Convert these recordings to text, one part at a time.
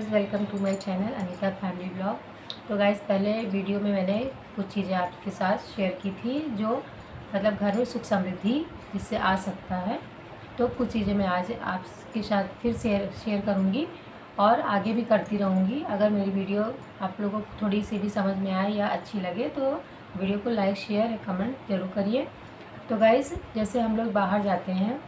Guys, welcome to my channel Anita family blog. तो guys, पहले video में मैंने कुछ चीज़ें आपके साथ शेयर की थी जो मतलब घर में सुख समृद्धि जिससे आ सकता है। तो कुछ चीज़ें मैं आज आपके साथ फिर शेयर करूँगी और आगे भी करती रहूँगी। अगर मेरी वीडियो आप लोगों को थोड़ी सी भी समझ में आए या अच्छी लगे तो वीडियो को लाइक शेयर या कमेंट ज़रूर करिए। तो गाइज़, जैसे हम लोग बाहर जाते हैं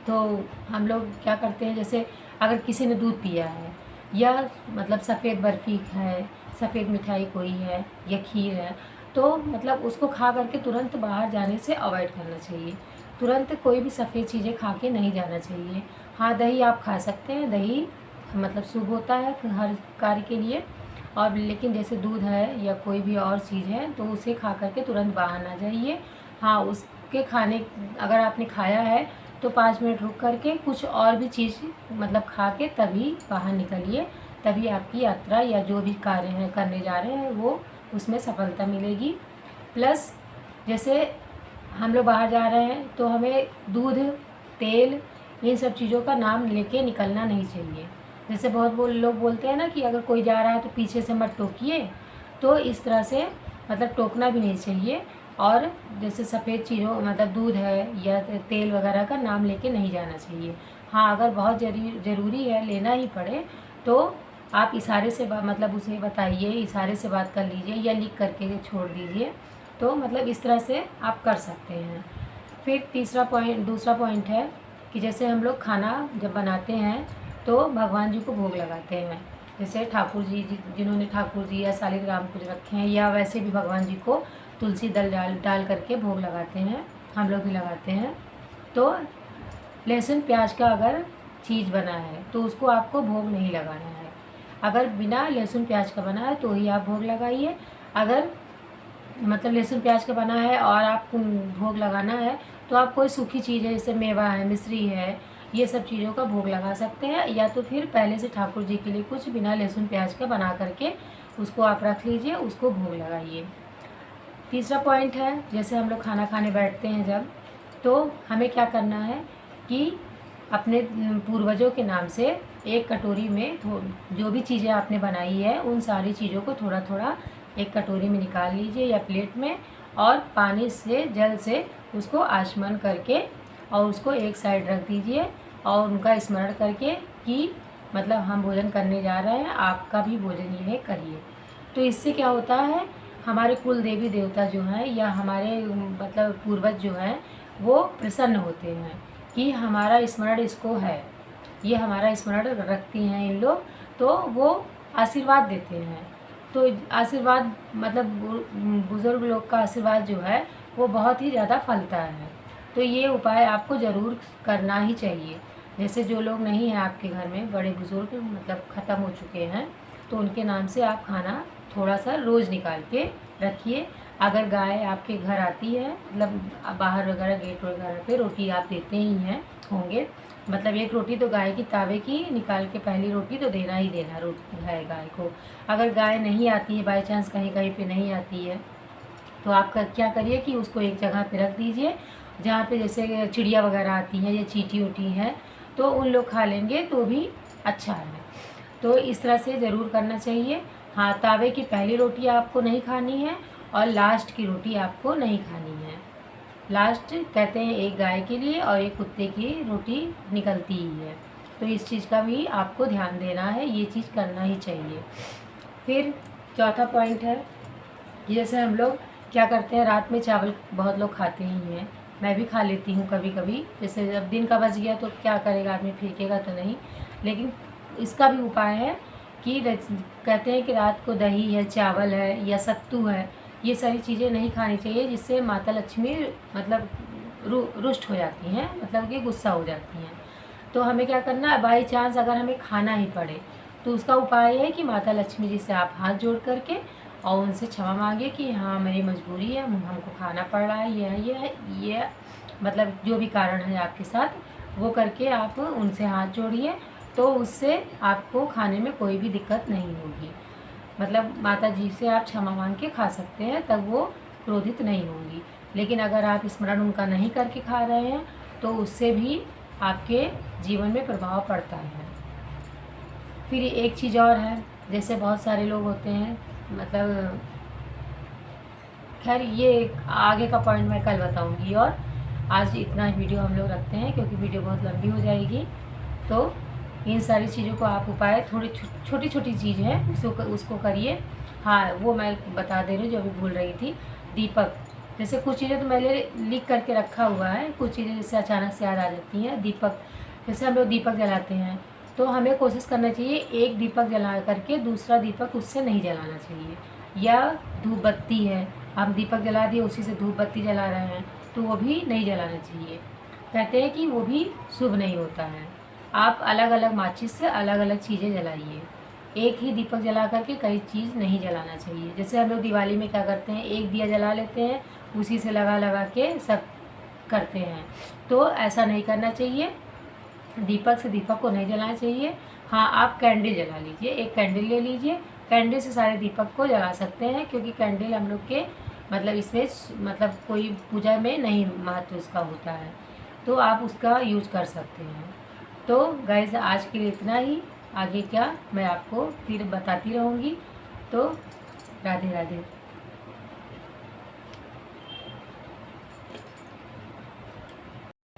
तो हम लोग क्या करते हैं, जैसे अगर किसी ने दूध पिया है या मतलब सफ़ेद बर्फ़ी है, सफ़ेद मिठाई कोई है या खीर है, तो मतलब उसको खा करके तुरंत बाहर जाने से अवॉइड करना चाहिए। तुरंत कोई भी सफ़ेद चीज़ें खा के नहीं जाना चाहिए। हाँ, दही आप खा सकते हैं, दही मतलब शुभ होता है हर कार्य के लिए। और लेकिन जैसे दूध है या कोई भी और चीज़ है तो उसे खा करके तुरंत बाहर ना जाइए। हाँ, उसके खाने अगर आपने खाया है तो 5 मिनट रुक करके कुछ और भी चीज़ मतलब खा के तभी बाहर निकलिए। तभी आपकी यात्रा या जो भी कार्य हैं करने जा रहे हैं वो उसमें सफलता मिलेगी। प्लस जैसे हम लोग बाहर जा रहे हैं तो हमें दूध, तेल, इन सब चीज़ों का नाम लेके निकलना नहीं चाहिए। जैसे बहुत लोग बोलते हैं ना कि अगर कोई जा रहा है तो पीछे से मत टोकिए, तो इस तरह से मतलब टोकना भी नहीं चाहिए। और जैसे सफ़ेद चीज़ों मतलब दूध है या तेल वगैरह का नाम लेके नहीं जाना चाहिए। हाँ, अगर बहुत ज़रूरी है, लेना ही पड़े, तो आप इशारे से मतलब उसे बताइए, इशारे से बात कर लीजिए या लिख करके छोड़ दीजिए। तो मतलब इस तरह से आप कर सकते हैं। फिर दूसरा पॉइंट है कि जैसे हम लोग खाना जब बनाते हैं तो भगवान जी को भोग लगाते हैं। जैसे ठाकुर जी जिन्होंने ठाकुर जी या शालिग्राम कुछ रखे हैं या वैसे भी भगवान जी को तुलसी दल डाल करके भोग लगाते हैं, हम लोग भी लगाते हैं। तो लहसुन प्याज का अगर चीज़ बना है तो उसको आपको भोग नहीं लगाना है। अगर बिना लहसुन प्याज का बना है तो ही आप भोग लगाइए। अगर मतलब लहसुन प्याज का बना है और आपको भोग लगाना है तो आप कोई सूखी चीज़ है जैसे मेवा है, मिश्री है, ये सब चीज़ों का भोग लगा सकते हैं। या तो फिर पहले से ठाकुर जी के लिए कुछ बिना लहसुन प्याज का बना करके उसको आप रख लीजिए, उसको भोग लगाइए। तीसरा पॉइंट है, जैसे हम लोग खाना खाने बैठते हैं जब, तो हमें क्या करना है कि अपने पूर्वजों के नाम से एक कटोरी में जो भी चीज़ें आपने बनाई है उन सारी चीज़ों को थोड़ा थोड़ा एक कटोरी में निकाल लीजिए या प्लेट में, और पानी से जल से उसको आचमन करके और उसको एक साइड रख दीजिए और उनका स्मरण करके कि मतलब हम भोजन करने जा रहे हैं, आपका भी भोजन ये करिए। तो इससे क्या होता है, हमारे कुल देवी देवता जो हैं या हमारे मतलब पूर्वज जो हैं वो प्रसन्न होते हैं कि हमारा स्मरण इसको है, ये हमारा स्मरण रखती हैं इन लोग, तो वो आशीर्वाद देते हैं। तो आशीर्वाद मतलब बुज़ुर्ग लोग का आशीर्वाद जो है वो बहुत ही ज़्यादा फलता है। तो ये उपाय आपको ज़रूर करना ही चाहिए। जैसे जो लोग नहीं हैं आपके घर में, बड़े बुज़ुर्ग मतलब ख़त्म हो चुके हैं, तो उनके नाम से आप खाना थोड़ा सा रोज़ निकाल के रखिए। अगर गाय आपके घर आती है मतलब बाहर वगैरह गेट वगैरह पे रोटी आप देते ही हैं होंगे, मतलब एक रोटी तो गाय की तावे की निकाल के पहली रोटी तो देना ही देना है गाय को। अगर गाय नहीं आती है, बाई चांस कहीं कहीं पे नहीं आती है, तो आप क्या करिए कि उसको एक जगह पे रख दीजिए जहाँ पे जैसे चिड़िया वगैरह आती हैं या चींटी उटी हैं, तो उन लोग खा लेंगे तो भी अच्छा है। तो इस तरह से ज़रूर करना चाहिए। हाँ, तावे की पहली रोटी आपको नहीं खानी है और लास्ट की रोटी आपको नहीं खानी है। लास्ट कहते हैं एक गाय के लिए और एक कुत्ते की रोटी निकलती ही है। तो इस चीज़ का भी आपको ध्यान देना है, ये चीज़ करना ही चाहिए। फिर चौथा पॉइंट है कि जैसे हम लोग क्या करते हैं, रात में चावल बहुत लोग खाते ही हैं, मैं भी खा लेती हूँ कभी कभी। जैसे जब दिन का बच गया तो क्या करेगा आदमी, फेंकेगा तो नहीं। लेकिन इसका भी उपाय है कि कहते हैं कि रात को दही है, चावल है या सत्तू है, ये सारी चीज़ें नहीं खानी चाहिए, जिससे माता लक्ष्मी मतलब रुष्ट हो जाती हैं, मतलब कि गुस्सा हो जाती हैं। तो हमें क्या करना है, बाई चांस अगर हमें खाना ही पड़े तो उसका उपाय है कि माता लक्ष्मी जी से आप हाथ जोड़ करके और उनसे क्षमा मांगिए कि हाँ मेरी मजबूरी है, हमको खाना पड़ रहा है, ये मतलब जो भी कारण है आपके साथ वो करके आप उनसे हाथ जोड़िए, तो उससे आपको खाने में कोई भी दिक्कत नहीं होगी। मतलब माता जी से आप क्षमा मांग के खा सकते हैं, तब वो क्रोधित नहीं होंगी। लेकिन अगर आप स्मरण उनका नहीं करके खा रहे हैं तो उससे भी आपके जीवन में प्रभाव पड़ता है। फिर एक चीज़ और है, जैसे बहुत सारे लोग होते हैं, मतलब खैर ये आगे का पॉइंट मैं कल बताऊंगी। और आज इतना वीडियो हम लोग रखते हैं क्योंकि वीडियो बहुत लंबी हो जाएगी। तो इन सारी चीज़ों को आप उपाय, थोड़ी छोटी छोटी चीज़ है, उसको करिए। हाँ, वो मैं बता दे रही हूँ जो अभी भूल रही थी। दीपक, जैसे कुछ चीज़ें तो मैंने लिख करके रखा हुआ है, कुछ चीज़ें जैसे अचानक से याद आ जाती हैं। दीपक, जैसे हम लोग दीपक जलाते हैं तो हमें कोशिश करना चाहिए एक दीपक जला करके दूसरा दीपक उससे नहीं जलाना चाहिए। या धूप बत्ती है, हम दीपक जला दिए उसी से धूप बत्ती जला रहे हैं तो वो भी नहीं जलाना चाहिए। कहते हैं कि वो भी शुभ नहीं होता है। आप अलग अलग माचिस से अलग अलग चीज़ें जलाइए, एक ही दीपक जला करके कई चीज़ नहीं जलाना चाहिए। जैसे हम लोग दिवाली में क्या करते हैं, एक दिया जला लेते हैं, उसी से लगा लगा के सब करते हैं, तो ऐसा नहीं करना चाहिए। दीपक से दीपक को नहीं जलाना चाहिए। हाँ, आप कैंडल जला लीजिए, एक कैंडल ले लीजिए, कैंडल से सारे दीपक को जला सकते हैं, क्योंकि कैंडल हम लोग के मतलब इसमें मतलब कोई पूजा में नहीं महत्व उसका होता है, तो आप उसका यूज कर सकते हैं। तो गाइस आज के लिए इतना ही, आगे क्या मैं आपको फिर बताती रहूँगी। तो राधे राधे।